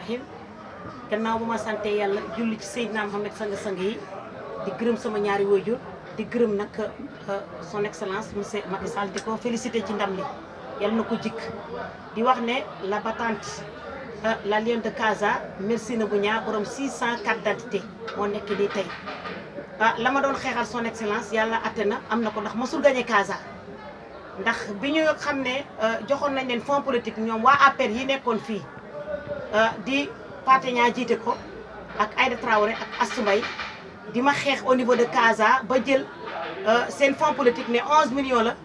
rahim gannaaw bu ma sante yàlla julli ci Seydina Mohamed sang-sang yi di gërëm sama ñaari waajur di gërëm nag son excellence monsieur Macky Sall di ko félicité ci ndam li yàlla na ko jikk di wax ne la battante la Lionne de Casa merci na bu ñaa borom 600 carte d'identité moo nekk di tey la ma doon xeexal son excellence yàlla atte na am na ko ndax mosul gagné Casa ndax bi ñu xam ne joxoon nañ leen fonds politique ñoom waa APR yi nekkoon fii di Pathé Niang jiite ko ak Aïda Traoré ak Astou Mbaye di ma xeex au niveau de Casa ba jël seen fonds politique ne 11 millions la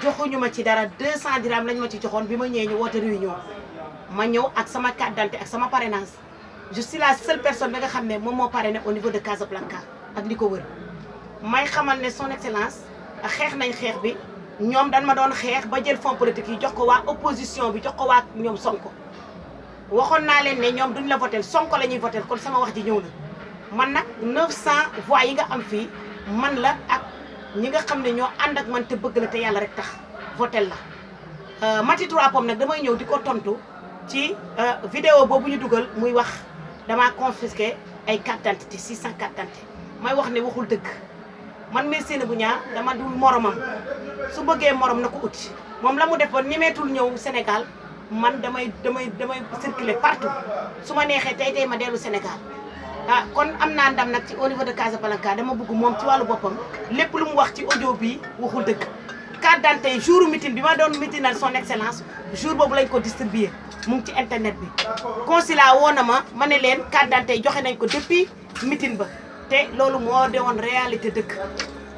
joxuñu ma ci dara 200 dirham lañ ma ci joxoon bi ma ñëwee ñu woote réunion ma ñëw ak sama carte d'identité ak sama parrainage je suis la seule personne bi nga xam ne moom moo parrainé au niveau de Casablanca ak li ko wër may xamal ne son excellence xeex nañ xeex bi ñoom dañ ma doon xeex ba jël fonds politique yi jox ko waa opposition bi jox ko waa ñoom Sonko waxoon naa leen ne ñoom duñ la votel Sonko la ñuy votel kon sama wax ji ñëw na man nag 900 voix yi nga am fii man la ak ñi nga xam ne ñoo ànd ak man te bëgg la te yàlla rek tax votel la Mati Trois Pommes nag damay ñëw di ko tontu ci vidéo boobu ñu dugal muy wax damaa confisqué ay carte d'identité 600 carte d'identité may wax ne waxul dëgg man mii Seynabou Niang dama dul moromam su bëggee morom na ko uti moom la mu def ba nimeetul ñëw Sénégal man damay circuler partout su ma neexee tey ma dellu Sénégal kon am naa ndam nag ci au niveau de Casablanca dama bëgg moom ci wàllu boppam lépp lu mu wax ci audio bi waxul dëgg carte d'identité jour meeting bi ma doon meetinal son excellence jour boobu lañ ko distribuer mu ngi ci internet bi consulat woo na ma ne leen carte d'identité joxe nañ ko depuis meeting ba te loolu moo de woon réalité dëkk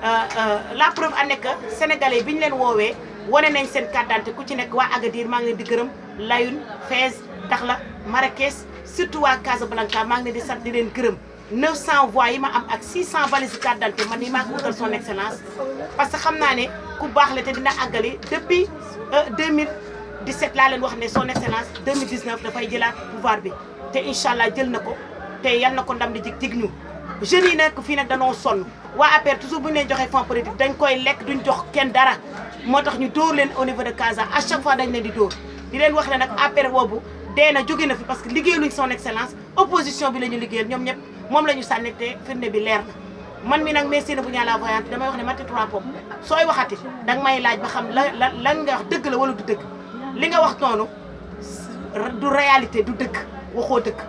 la preuve en est que sénégalais bi ñu leen woowee wane nañ seen carte d'identité ku ci nekk waa Agadir maa ngi leen di gërëm Layun Fès Dakhla Marrakech surtout waa Casablanca maa ngi leen di sant di leen gërëm 900 voix yi ma am ak 600 valises carte d'identité man nii maa ko utal son excellence parce que xam naa ne ku baax la te dina àggali depuis 2017 laa leen wax ne son excellence 2019 dafay jëlaat pouvoir bi te incha allah jël na ko te yal na ko ndam di jig ñu jeunes yi nekk fii nag danoo sonn waa APR toujours bu ñu leen joxee fonds politique dañ koy lekk duñ jox kenn dara moo tax ñu dóor leen au niveau de Casa à chaque fois dañ leen di dóor di leen wax ne nag APR boobu dee na jóge na fi parce que liggéeyaluñ son excellence opposition bi la ñu liggéeyal ñoom ñëpp moom la ñu sànni te firnde bi leer na man mi nag mais Seynabou Niang la voyante damay wax ne Mati Trois Pommes sooy waxati danga may laaj ba xam lan nga wax dëgg la wala du dëgg li nga wax noonu du réalité du dëgg waxoo dëgg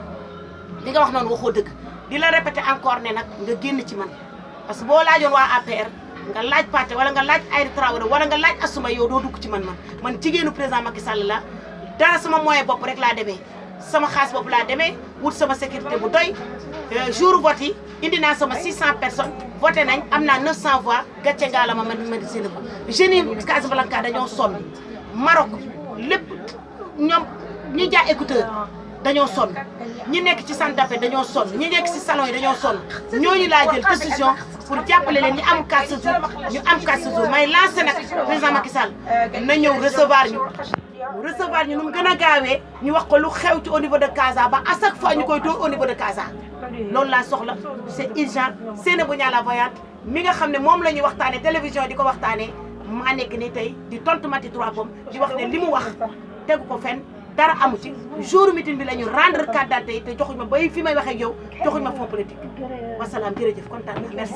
li nga wax noonu waxoo dëgg di la répéter encore ne nag nga génn ci man parce que boo laajoon waa APR nga laaj Pathé wala nga laaj Aïda Traoré wala nga laaj Astou Mbaye yow doo dugg ci man jigéenu président Macky Sall la dara sama moyen bopp rek laa demee sama xaalis bopp laa demee wut sama sécurité bu doy jour vote yi indi naa sama 600 personnes voté nañ am naa 900 voix gàcce ngaa la ma di Seynabou jeunes yi Casablanca dañoo sonn Maroc lépp ñoom ñi jaay écouteur dañoo sonn ñi nekk ci centre d'appel dañoo sonn ñi nekk ci salon yi dañoo sonn ñooñu laa jël décision pour jàppale leen ñu am 4 jours ñu am 4 jours may lancé nag président Macky Sall na ñëw recevoir ñu nu mu gën a gaawee ñu wax ko lu xew ci au niveau de Casa ba à chaque fois ñu koy dóor au niveau de Casa loolu laa soxla c'est urgent Seynabou Niang la voyante mi nga xam ne moom la ñuy waxtaanee télévision di ko waxtaanee maa nekk ni tey di tontu Mati Trois Pommes di wax ne li mu wax tegu ko fenn dara amu ci jour meeting bi la ñu rendre carte d'identité yi te joxuñ ma bay fi may waxee ak yow joxuñ ma fonds politique wasalaam jërëjëf kontaan na merci